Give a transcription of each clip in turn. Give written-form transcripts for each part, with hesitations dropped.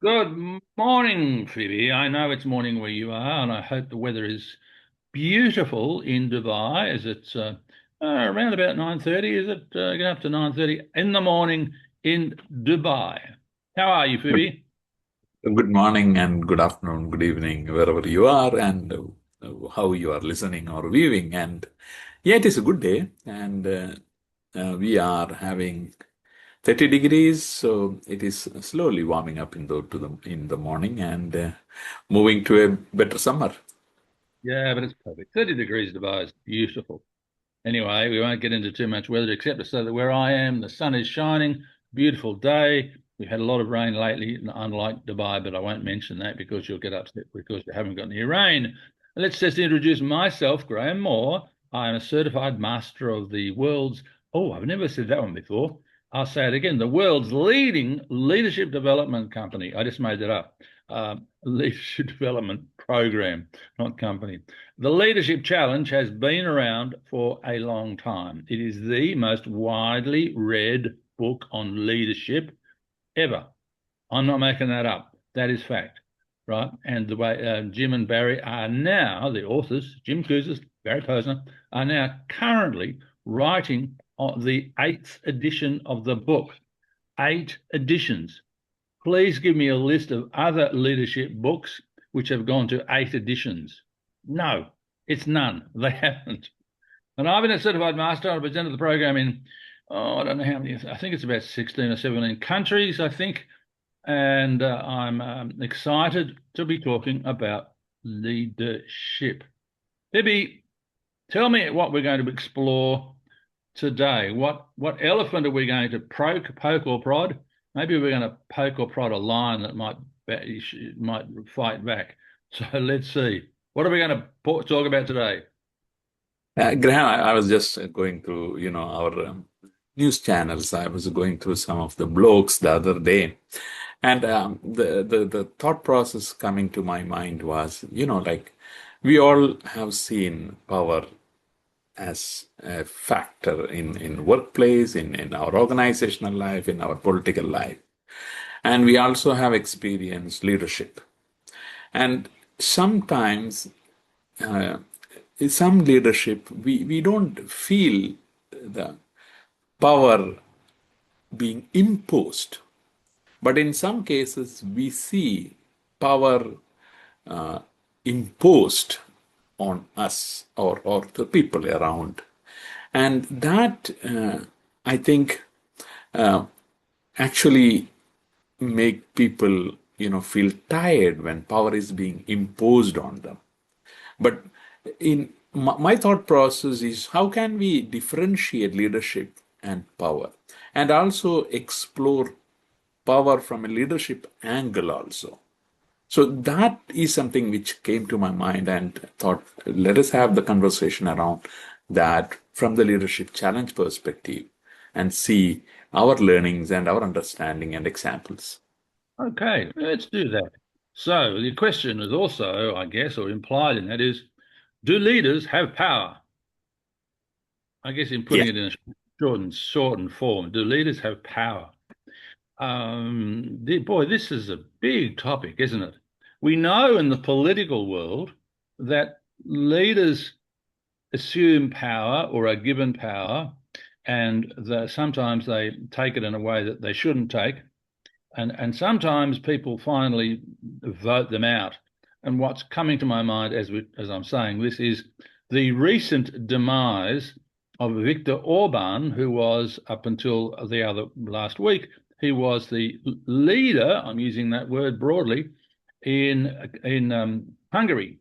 Good morning, Phoebe. I know it's morning where you are, and I hope the weather is beautiful in Dubai. As it's around about 9:30? Is it getting up to 9:30 in the morning in Dubai? How are you, Good Phoebe? good morning and good afternoon, good evening, wherever you are, and how you are listening or viewing. And yeah, it is a good day, and we are having 30 degrees, so it is slowly warming up in the morning and moving to a better summer. Yeah, but it's perfect. 30 degrees Dubai is beautiful. Anyway, we won't get into too much weather except to say that where I am, the sun is shining, beautiful day. We've had a lot of rain lately, unlike Dubai, but I won't mention that because you'll get upset because you haven't got any rain. Let's just introduce myself, Graham Moore. I am a certified master of the world's, oh, I've never said that one before. I'll say it again, the world's leading leadership development company. I just made that up. Leadership development program, not company. The Leadership Challenge has been around for a long time. It is the most widely read book on leadership ever. I'm not making that up. That is fact, right? And the way Jim and Barry are now, the authors, Jim Kouzes, Barry Posner, are now currently writing the eighth edition of the book. 8 editions. Please give me a list of other leadership books which have gone to 8 editions. No, it's none. They haven't. And I've been a certified master. I presented the program in, oh, I don't know how many, I think it's about 16 or 17 countries, I think. And I'm excited to be talking about leadership. Libby, tell me what we're going to explore today. What elephant are we going to poke or prod? Maybe we're going to poke or prod a lion that might fight back. So let's see. What are we going to talk about today? Graham, I was just going through, our news channels. I was going through some of the blogs the other day. And the thought process coming to my mind was, like we all have seen power as a factor in workplace, in our organizational life, in our political life. And we also have experienced leadership. And sometimes uh, some leadership, we don't feel the power being imposed. But in some cases, we see power uh, imposed on us or the people around. And that, I think, uh, actually make people, feel tired when power is being imposed on them. But in my thought process is how can we differentiate leadership and power and also explore power from a leadership angle also. So that is something which came to my mind and thought, let us have the conversation around that from the leadership challenge perspective and see our learnings and our understanding and examples. Okay, let's do that. So the question is also, I guess, or implied in that is, do leaders have power? I guess in putting Yes. it in a shortened form, do leaders have power? Boy, this is a big topic, isn't it? We know in the political world that leaders assume power or are given power, and sometimes they take it in a way that they shouldn't take, and sometimes people finally vote them out. And what's coming to my mind as I'm saying this is the recent demise of Viktor Orban, who was up until the other last week, he was the leader. I'm using that word broadly in Hungary,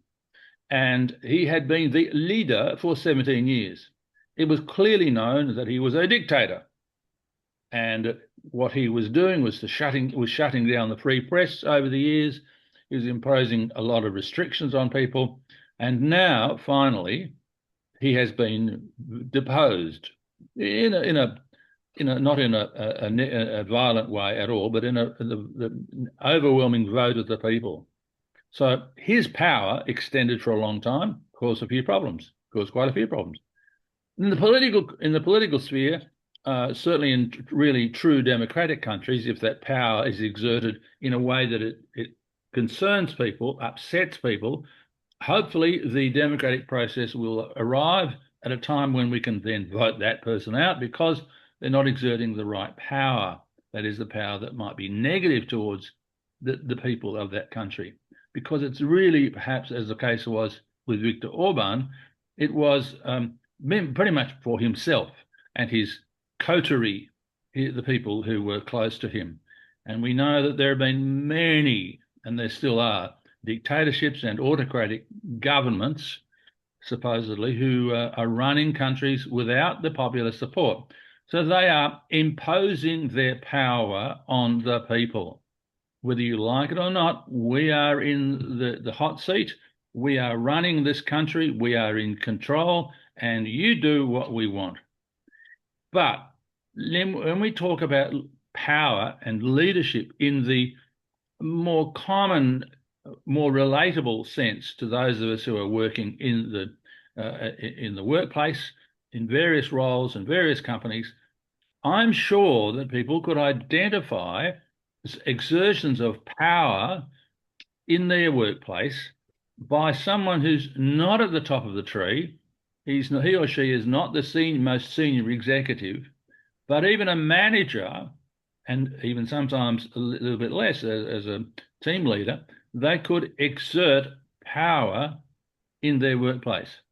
and he had been the leader for 17 years. It was clearly known that he was a dictator, and what he was doing was shutting down the free press over the years. He was imposing a lot of restrictions on people, and now finally he has been deposed in a not in a violent way at all, but in the overwhelming vote of the people. So his power extended for a long time, caused quite a few problems. In the political sphere, certainly in really true democratic countries, if that power is exerted in a way that it concerns people, upsets people, hopefully the democratic process will arrive at a time when we can then vote that person out because they're not exerting the right power. That is the power that might be negative towards the people of that country. Because it's really, perhaps, as the case was with Viktor Orban, it was pretty much for himself and his coterie, the people who were close to him. And we know that there have been many, and there still are, dictatorships and autocratic governments, supposedly, who are running countries without the popular support. So they are imposing their power on the people. Whether you like it or not, we are in the hot seat. We are running this country. We are in control, and you do what we want. But when we talk about power and leadership in the more common, more relatable sense to those of us who are working in the workplace, in various roles and various companies, I'm sure that people could identify exertions of power in their workplace by someone who's not at the top of the tree. He or she is not the most senior executive, but even a manager, and even sometimes a little bit less as a team leader, they could exert power in their workplace.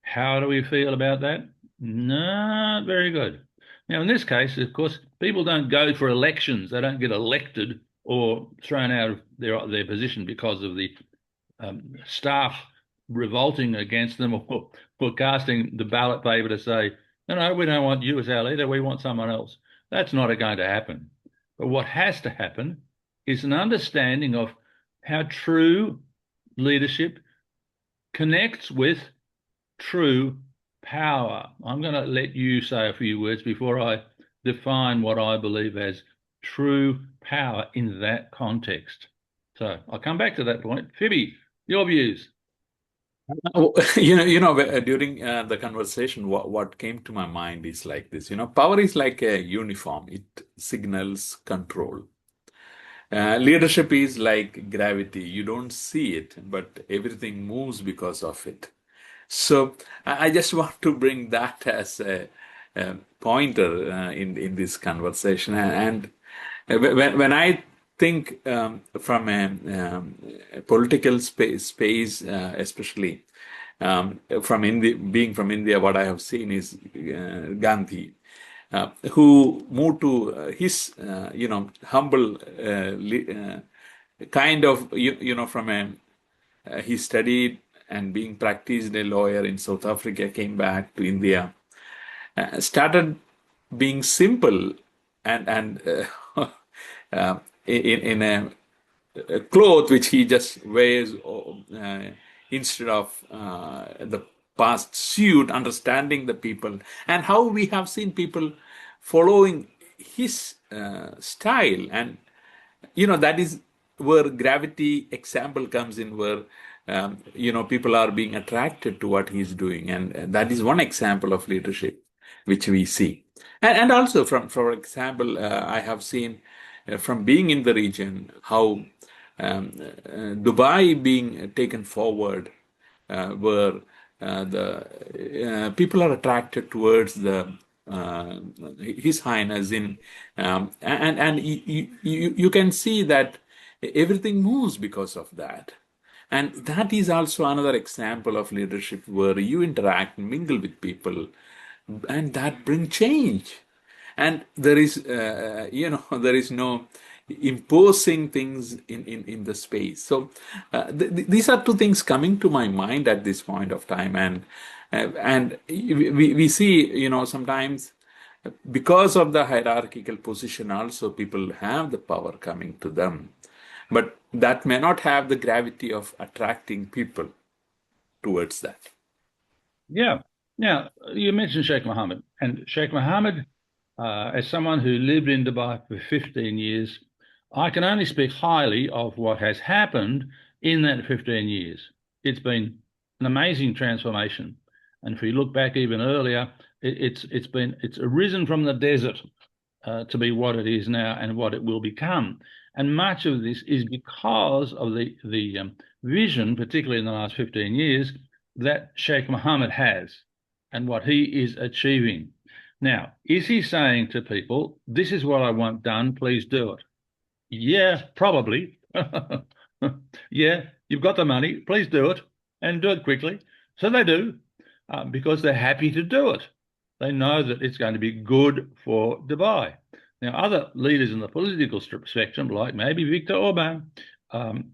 How do we feel about that? Not very good. Now, in this case, of course, people don't go for elections. They don't get elected or thrown out of their position because of the staff revolting against them or casting the ballot paper to say, no, we don't want you as our leader. We want someone else. That's not going to happen. But what has to happen is an understanding of how true leadership connects with true power. I'm going to let you say a few words before I define what I believe as true power in that context. So I'll come back to that point. Phoebe, your views. During the conversation, what came to my mind is like this. Power is like a uniform. It signals control. Leadership is like gravity. You don't see it, but everything moves because of it. So I just want to bring that as a pointer in this conversation. And when I think from a political space, especially from India, being from India, what I have seen is Gandhi, who moved to his, humble kind of, from he studied and being practiced a lawyer in South Africa, came back to India, started being simple and in a cloth which he just wears instead of the past suit, understanding the people and how we have seen people following his style. And that is where gravity example comes in, where people are being attracted to what he's doing, and that is one example of leadership which we see. And also for example, I have seen from being in the region how Dubai being taken forward, where the people are attracted towards the His Highness and you can see that everything moves because of that. And that is also another example of leadership where you interact, mingle with people, and that bring change. And there is, there is no imposing things in the space. So these are two things coming to my mind at this point of time. And we see, sometimes because of the hierarchical position also people have the power coming to them. But that may not have the gravity of attracting people towards that. Yeah. Now, you mentioned Sheikh Mohammed, and Sheikh Mohammed, as someone who lived in Dubai for 15 years, I can only speak highly of what has happened in that 15 years. It's been an amazing transformation. And if we look back even earlier, It's arisen from the desert to be what it is now and what it will become. And much of this is because of the vision, particularly in the last 15 years, that Sheikh Mohammed has and what he is achieving. Now, is he saying to people, this is what I want done, please do it? Yeah, probably. Yeah, you've got the money, please do it and do it quickly. So they do because they're happy to do it. They know that it's going to be good for Dubai. Now, other leaders in the political spectrum, like maybe Viktor Orban,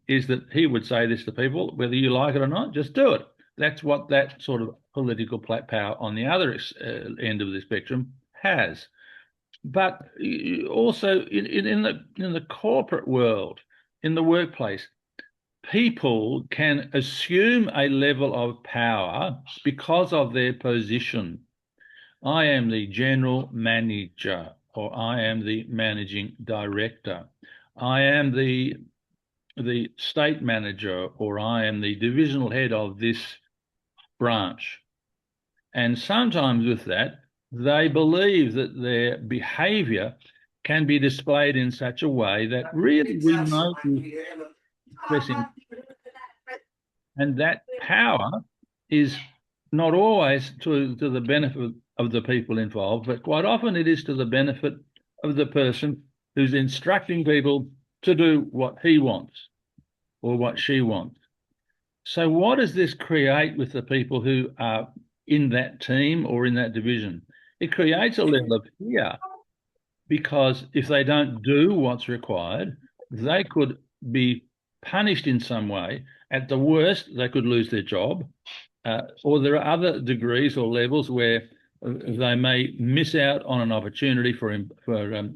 is that he would say this to people, whether you like it or not, just do it. That's what that sort of political power on the other end of the spectrum has. But also in the corporate world, in the workplace, people can assume a level of power because of their position. I am the general manager, or I am the managing director. I am the state manager, or I am the divisional head of this branch. And sometimes with that, they believe that their behavior can be displayed in such a way that really we know is expressing, and that power is not always to the benefit of the people involved, but quite often it is to the benefit of the person who's instructing people to do what he wants or what she wants. So what does this create with the people who are in that team or in that division? It creates a level of fear because if they don't do what's required, they could be punished in some way. At the worst, they could lose their job. Or there are other degrees or levels where they may miss out on an opportunity for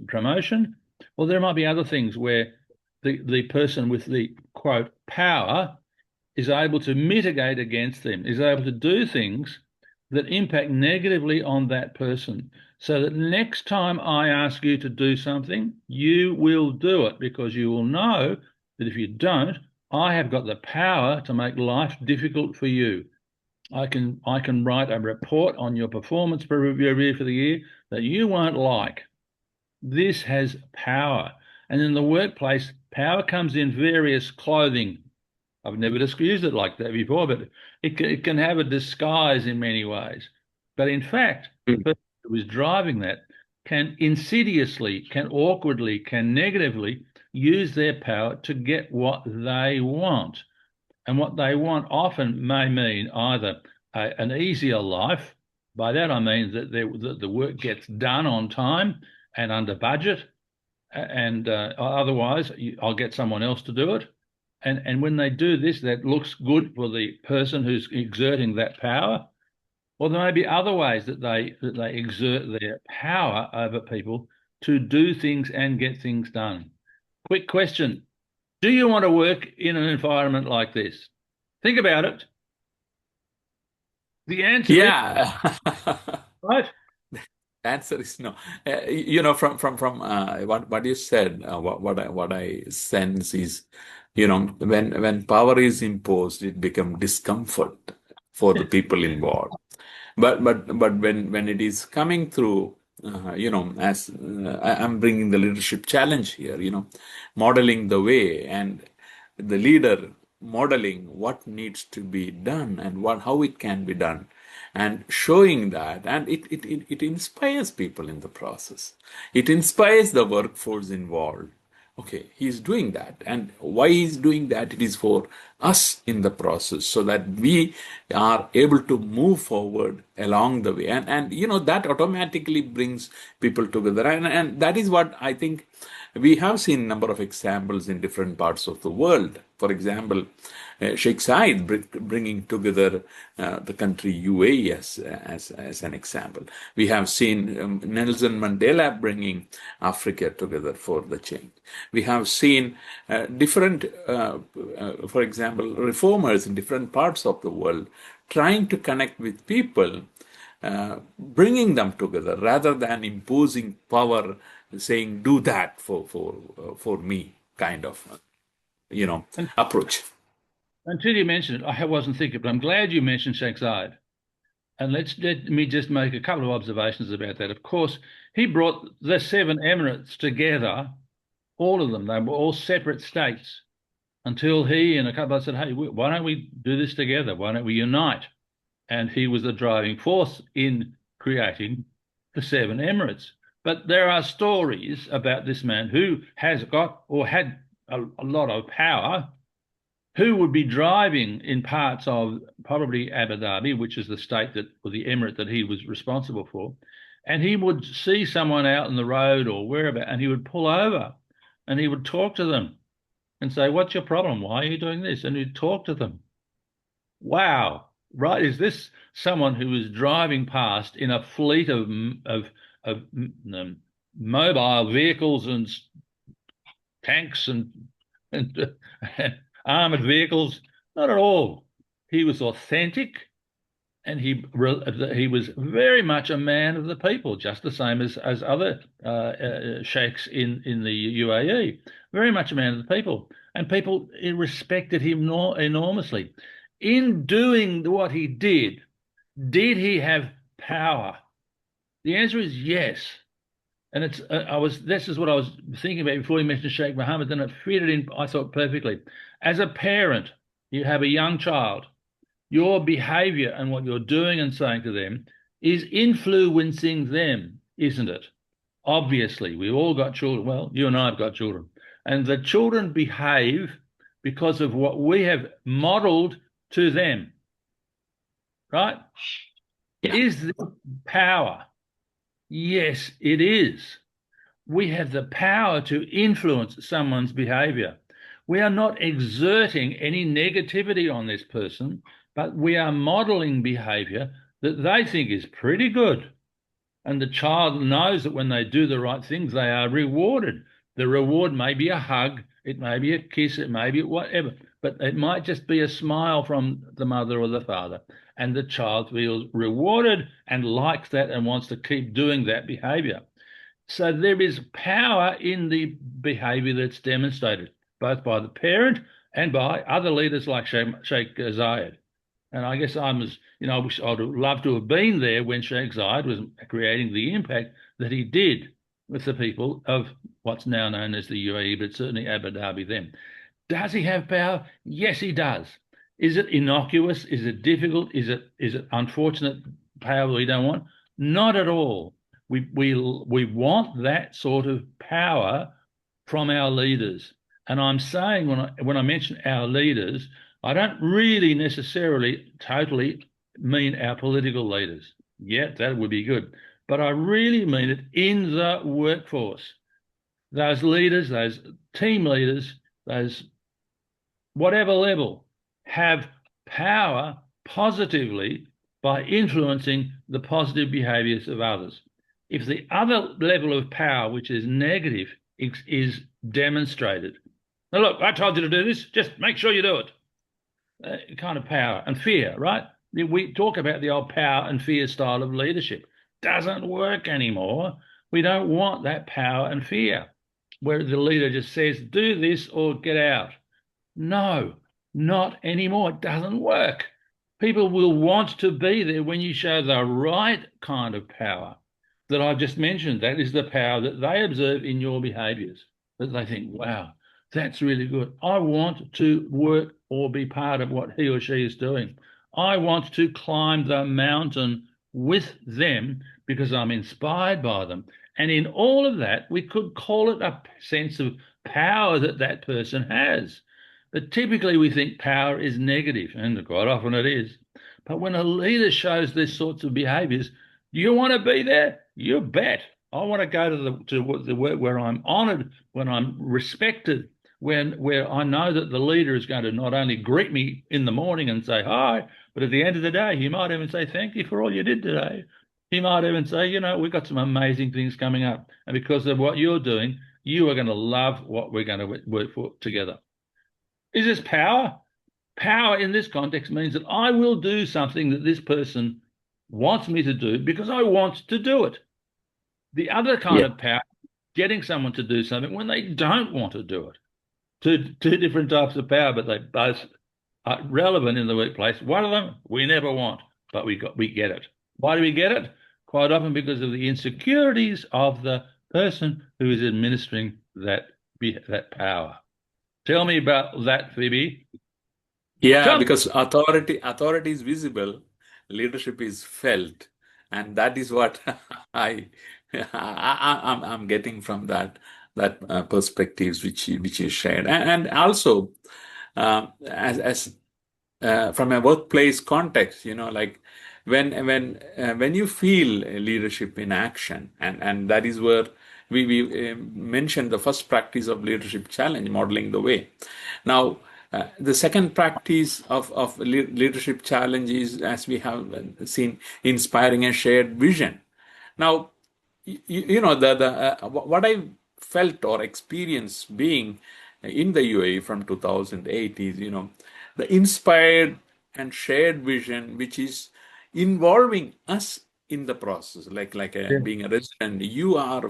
promotion. Or there might be other things where the person with the, quote, power is able to mitigate against them, is able to do things that impact negatively on that person. So that next time I ask you to do something, you will do it because you will know that if you don't, I have got the power to make life difficult for you. I can write a report on your performance review for the year that you won't like. This has power. And in the workplace, power comes in various clothing. I've never used it like that before, but it can have a disguise in many ways. But in fact, the person who is driving that can insidiously, can awkwardly, can negatively use their power to get what they want. And what they want often may mean either an easier life. By that I mean that the work gets done on time and under budget, and otherwise I'll get someone else to do it. And when they do this, that looks good for the person who's exerting that power. Or there may be other ways that they exert their power over people to do things and get things done. Quick question. Do you want to work in an environment like this? Think about it. The answer is Yeah. right. Answer is no. From what you said, what I sense is, when power is imposed, it becomes discomfort for the people involved. But when it is coming through, as I'm bringing the leadership challenge here, modeling the way and the leader modeling what needs to be done and how it can be done and showing that, and it inspires people in the process. It inspires the workforce involved. Okay, he's doing that, and why he's doing that, it is for us in the process so that we are able to move forward along the way, and that automatically brings people together, and that is what I think we have seen a number of examples in different parts of the world. For example, Sheikh Said bringing together the country UAE as an example. We have seen Nelson Mandela bringing Africa together for the change. We have seen different, for example, reformers in different parts of the world trying to connect with people, bringing them together rather than imposing power, saying do that for me, kind of approach. Until you mentioned it, I wasn't thinking, but I'm glad you mentioned Sheikh Zayed And let me just make a couple of observations about that. Of course, he brought the seven emirates together, all of them. They were all separate states until he and a couple others said, hey, why don't we do this together? Why don't we unite? And he was the driving force in creating the seven emirates. But there are stories about this man who has got or had a lot of power, who would be driving in parts of probably Abu Dhabi, which is the state that, or the emirate that he was responsible for. And he would see someone out in the road or wherever, and he would pull over and he would talk to them and say, what's your problem? Why are you doing this? And he'd talk to them. Wow, right? Is this someone who is driving past in a fleet of mobile vehicles and tanks and armored vehicles? Not at all. He was authentic, and he was very much a man of the people, just the same as other sheikhs in the UAE. Very much a man of the people, and people respected him enormously. In doing what he did he have power? The answer is yes. And this is what I was thinking about before you mentioned Sheikh Mohammed, and it fitted in, I thought, perfectly. As a parent, you have a young child, your behavior and what you're doing and saying to them is influencing them, isn't it? Obviously, we've all got children. Well, you and I have got children. And the children behave because of what we have modeled to them, right? Yeah. Is this power? Yes, it is. We have the power to influence someone's behavior. We are not exerting any negativity on this person, but we are modeling behavior that they think is pretty good. And the child knows that when they do the right things, they are rewarded. The reward may be a hug, it may be a kiss, it may be whatever, but it might just be a smile from the mother or the father. And the child feels rewarded and likes that and wants to keep doing that behavior. So there is power in the behavior that's demonstrated, both by the parent and by other leaders like Sheikh Zayed. And I guess I wish I'd love to have been there when Sheikh Zayed was creating the impact that he did with the people of what's now known as the UAE, but certainly Abu Dhabi then. Does he have power? Yes, he does. Is it innocuous? Is it difficult? Is it unfortunate power we don't want? Not at all. We want that sort of power from our leaders. And I'm saying when I mention our leaders, I don't really necessarily totally mean our political leaders. Yeah, that would be good. But I really mean it in the workforce. Those leaders, those team leaders, those whatever level, have power positively by influencing the positive behaviors of others. If the other level of power, which is negative, is demonstrated, now look, I told you to do this, just make sure you do it. Kind of power and fear, right? We talk about the old power and fear style of leadership. Doesn't work anymore. We don't want that power and fear where the leader just says, do this or get out. No, not anymore. It doesn't work. People will want to be there when you show the right kind of power that I've just mentioned. That is the power that they observe in your behaviors, that they think, wow, that's really good. I want to work or be part of what he or she is doing. I want to climb the mountain with them because I'm inspired by them. And in all of that, we could call it a sense of power that that person has. But typically we think power is negative, and quite often it is. But when a leader shows these sorts of behaviors, you want to be there? You bet. I want to go to the work where I'm honoured, when I'm respected, where I know that the leader is going to not only greet me in the morning and say hi, but at the end of the day, he might even say thank you for all you did today. He might even say, we've got some amazing things coming up, and because of what you're doing, you are going to love what we're going to work for together. Is this power? Power in this context means that I will do something that this person wants me to do because I want to do it. The other kind Yeah. of power, getting someone to do something when they don't want to do it. Two different types of power, but they both are relevant in the workplace. One of them we never want. but we get it. Why do we get it? Quite often because of the insecurities of the person who is administering that power. Tell me about that, Phoebe. Yeah, Tell me. because authority is visible, leadership is felt, and that is what I, I'm getting from that perspectives which you shared, and also as from a workplace context, like when you feel leadership in action, and that is where we mentioned the first practice of leadership challenge, modeling the way. Now, the second practice of leadership challenge is, as we have seen, inspiring a shared vision. Now, what I felt or experienced being in the UAE from 2008 is, the inspired and shared vision, which is involving us in the process, Yeah. being a resident, you are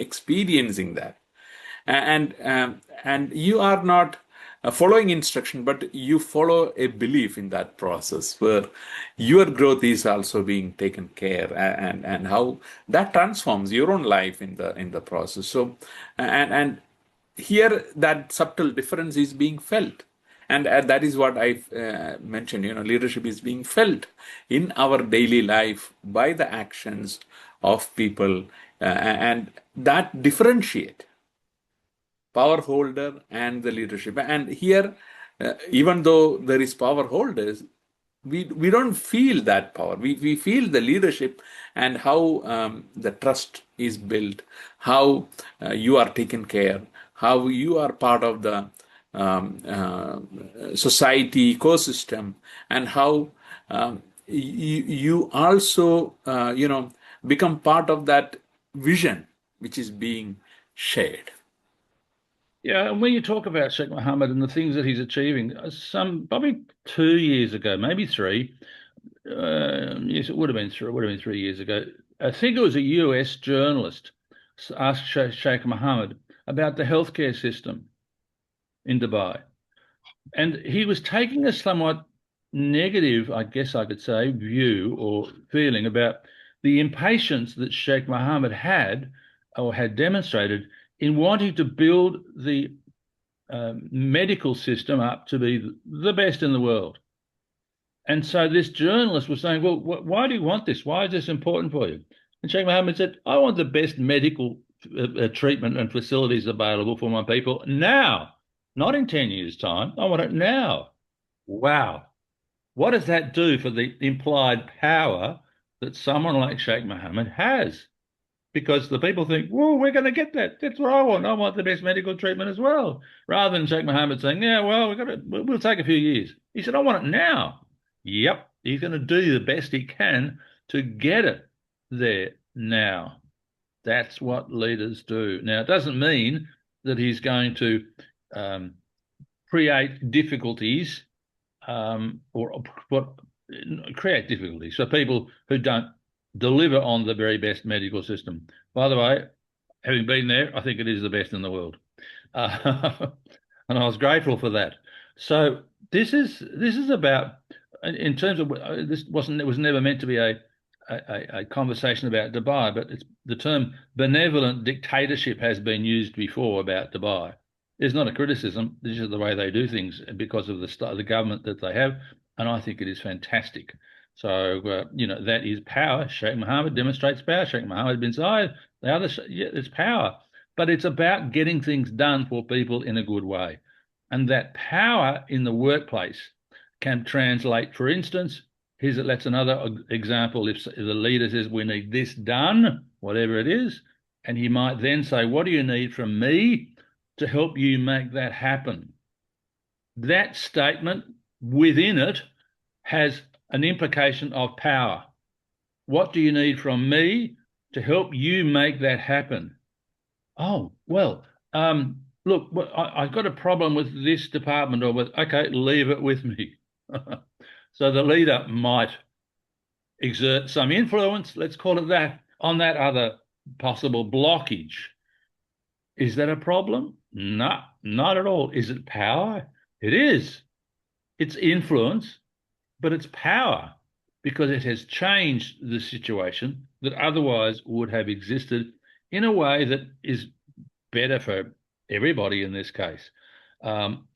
experiencing that, and you are not following instruction, but you follow a belief in that process where your growth is also being taken care, and how that transforms your own life in the process. So, and here that subtle difference is being felt. And that is what I mentioned. Leadership is being felt in our daily life by the actions of people, and that differentiate power holder and the leadership. And here, even though there is power holders, we don't feel that power. We feel the leadership, and how the trust is built, how you are taken care, how you are part of the society ecosystem, and how you also become part of that vision which is being shared. Yeah, and when you talk about Sheikh Mohammed and the things that he's achieving, some probably 2 years ago, maybe three. Yes, it would have been three. It would have been 3 years ago. I think it was a US journalist asked Sheikh Mohammed about the healthcare system in Dubai, and he was taking a somewhat negative, I guess I could say, view or feeling about the impatience that Sheikh Mohammed had or had demonstrated in wanting to build the medical system up to be the best in the world. And so this journalist was saying, well, why do you want this? Why is this important for you? And Sheikh Mohammed said, I want the best medical treatment and facilities available for my people now, not in 10 years' time. I want it now. Wow. What does that do for the implied power that someone like Sheikh Mohammed has? Because the people think, well, we're going to get that. That's what I want. I want the best medical treatment as well. Rather than Sheikh Mohammed saying, yeah, well, we'll take a few years. He said, I want it now. Yep. He's going to do the best he can to get it there now. That's what leaders do. Now, it doesn't mean that he's going to um, create difficulties or create difficulties for people who don't deliver on the very best medical system. By the way, having been there, I think it is the best in the world, and I was grateful for that. So this is about, in terms of this wasn't it was never meant to be a conversation about Dubai, but it's the term benevolent dictatorship has been used before about Dubai. It's not a criticism. This is the way they do things because of the government that they have, and I think it is fantastic. So that is power. Sheikh Mohammed demonstrates power. Sheikh Mohammed bin Zayed, the other, yeah, it's power, but it's about getting things done for people in a good way, and that power in the workplace can translate. For instance, that's another example. If the leader says we need this done, whatever it is, and he might then say, "What do you need from me to help you make that happen?" That statement within it has an implication of power. What do you need from me to help you make that happen? Oh, well, look, I've got a problem with this department, or with, okay, leave it with me. So the leader might exert some influence, let's call it that, on that other possible blockage. Is that a problem? No, not at all. Is it power? It is. It's influence, but it's power. because it has changed the situation that otherwise would have existed in a way that is better for everybody in this case.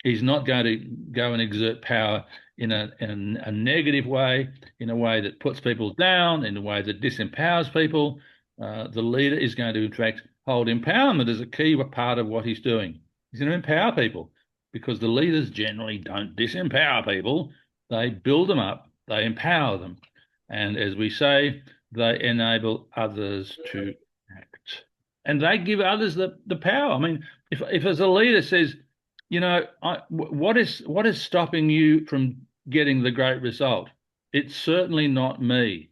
He's not going to go and exert power in a negative way, in a way that puts people down, in a way that disempowers people. The leader is going to, in fact, hold empowerment as a key part of what he's doing. He's going to empower people because the leaders generally don't disempower people. They build them up, they empower them. And as we say, they enable others to act. And they give others the power. I mean, if as a leader says, what is stopping you from getting the great result? It's certainly not me.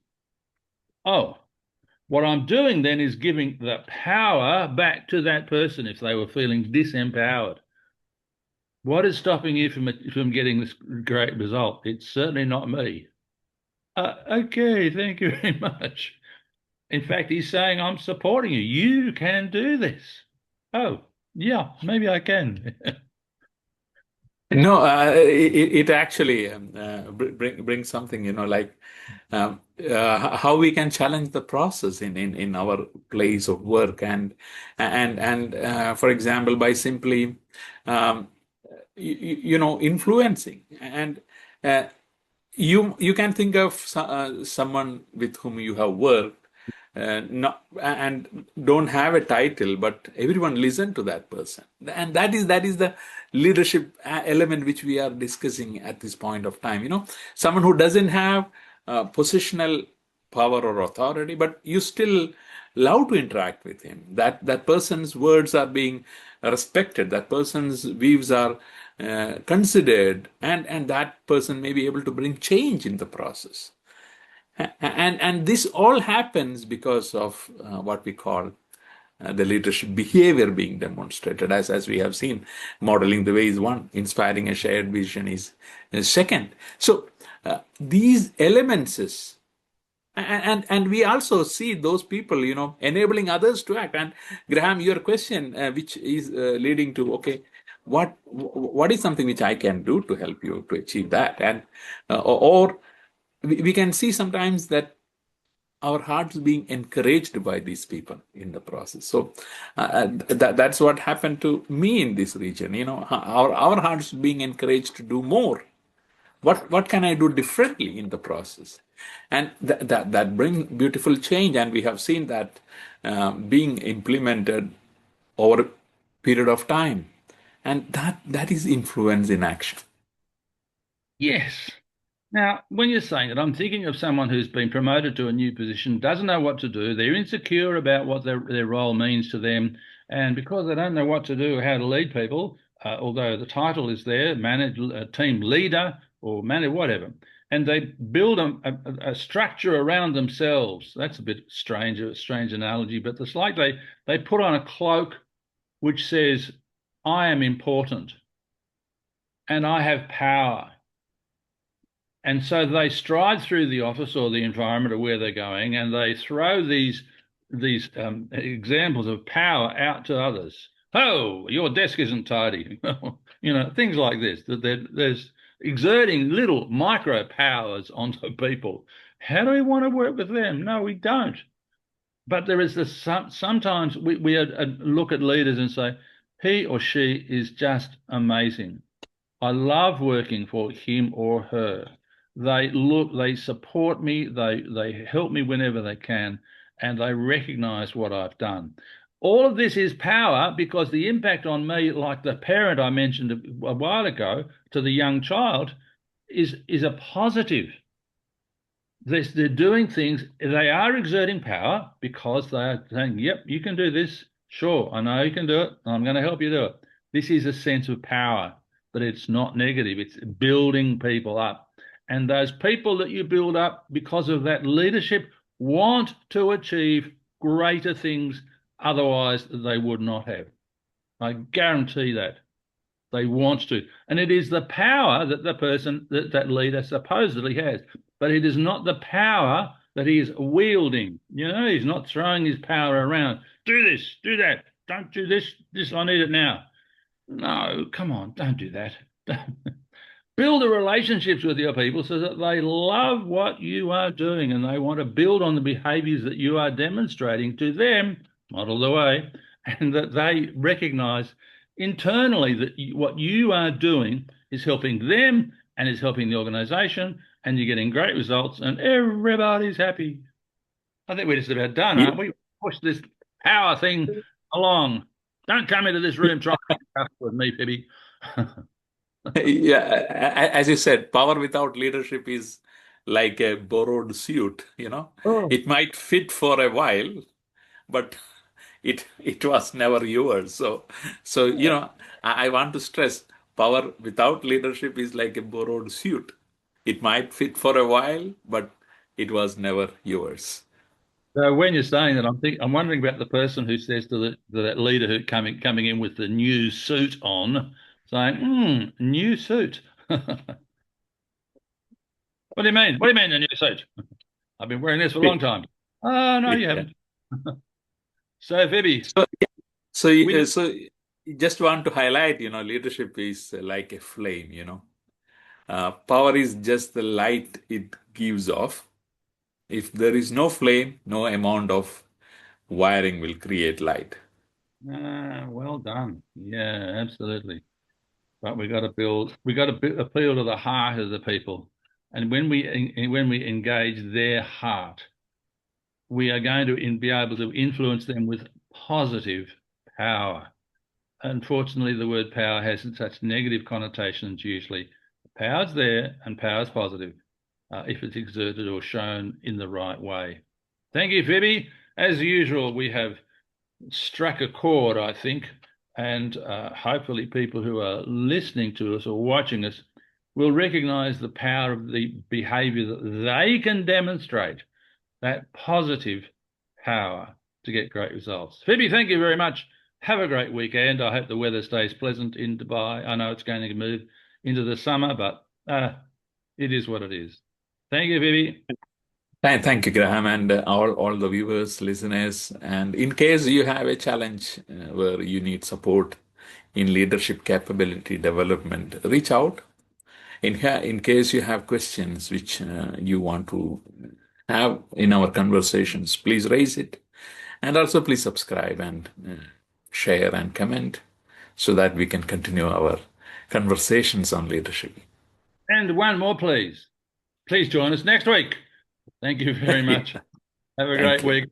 Oh, what I'm doing then is giving the power back to that person if they were feeling disempowered. What is stopping you from getting this great result? It's certainly not me. Okay, thank you very much. In fact, he's saying, I'm supporting you. You can do this. Oh, yeah, maybe I can. No, it actually brings something, like how we can challenge the process in our place of work, and for example, by simply um, influencing. And uh, you can think of someone with whom you have worked, not and don't have a title, but everyone listen to that person, and that is the leadership element which we are discussing at this point of time. Someone who doesn't have positional power or authority, but you still love to interact with him. That person's words are being respected. That person's views are considered, and that person may be able to bring change in the process. And this all happens because of what we call the leadership behavior being demonstrated, as we have seen. Modeling the way is one, inspiring a shared vision is second. So these elements is, and we also see those people, enabling others to act. And Graham, your question, which is leading to, okay, what is something which I can do to help you to achieve that? And or we can see sometimes that our hearts being encouraged by these people in the process. So that's what happened to me in this region. Our hearts being encouraged to do more. What can I do differently in the process? And that brings beautiful change, and we have seen that being implemented over a period of time, and that is influence in action. Yes. Now, when you're saying that, I'm thinking of someone who's been promoted to a new position, doesn't know what to do. They're insecure about what their role means to them. And because they don't know what to do, how to lead people, although the title is there, manage a team leader or manage whatever, and they build a structure around themselves. That's a bit strange, a strange analogy, but it's like they put on a cloak which says, I am important and I have power. And so they stride through the office or the environment or where they're going, and they throw these examples of power out to others. Oh, your desk isn't tidy. Things like this. That there's exerting little micro powers onto people. How do we want to work with them? No, we don't. But there is this sometimes we look at leaders and say, he or she is just amazing. I love working for him or her. They support me, they help me whenever they can, and they recognize what I've done. All of this is power because the impact on me, like the parent I mentioned a while ago to the young child, is a positive. They're doing things, they are exerting power because they are saying, yep, you can do this. Sure, I know you can do it. I'm going to help you do it. This is a sense of power, but it's not negative. It's building people up. And those people that you build up because of that leadership want to achieve greater things, otherwise they would not have. I guarantee that. They want to. And it is the power that the person, that leader supposedly has. But it is not the power that he is wielding. He's not throwing his power around. Do this, do that. Don't do this. I need it now. No, come on, don't do that. Build the relationships with your people so that they love what you are doing and they want to build on the behaviors that you are demonstrating to them, model the way, and that they recognize internally that what you are doing is helping them and is helping the organization, and you're getting great results and everybody's happy. I think we're just about done, Yeah, aren't we? Push this power thing along. Don't come into this room trying to be tough with me, Pibby. yeah. As you said, power without leadership is like a borrowed suit, you know. Oh. It might fit for a while, but it was never yours. So I want to stress power without leadership is like a borrowed suit. It might fit for a while, but it was never yours. So when you're saying that, I'm wondering about the person who says to that leader who coming in with the new suit on, saying, new suit." What do you mean? What do you mean a new suit? I've been wearing this for a long time. Oh, no, you Yeah. haven't. So, Phoebe, So so we so just want to highlight, leadership is like a flame, Power is just the light it gives off. If there is no flame, no amount of wiring will create light. well done. Yeah, absolutely. But we got to appeal to the heart of the people. And when we engage their heart, we are going to be able to influence them with positive power. Unfortunately, the word power has such negative connotations usually. Power's there and power's positive if it's exerted or shown in the right way. Thank you, Phoebe. As usual, we have struck a chord, I think, and hopefully people who are listening to us or watching us will recognize the power of the behavior that they can demonstrate, that positive power to get great results. Phoebe, thank you very much. Have a great weekend. I hope the weather stays pleasant in Dubai. I know it's going to move into the summer, but it is what it is. Thank you, Phoebe. Thank you, Graham, and all the viewers, listeners. And in case you have a challenge where you need support in leadership capability development, reach out. In case you have questions which you want to have in our conversations, please raise it. And also, please subscribe and share and comment so that we can continue our conversations on leadership. And one more, please. Please join us next week. Thank you very much. Have a great Thank you. week.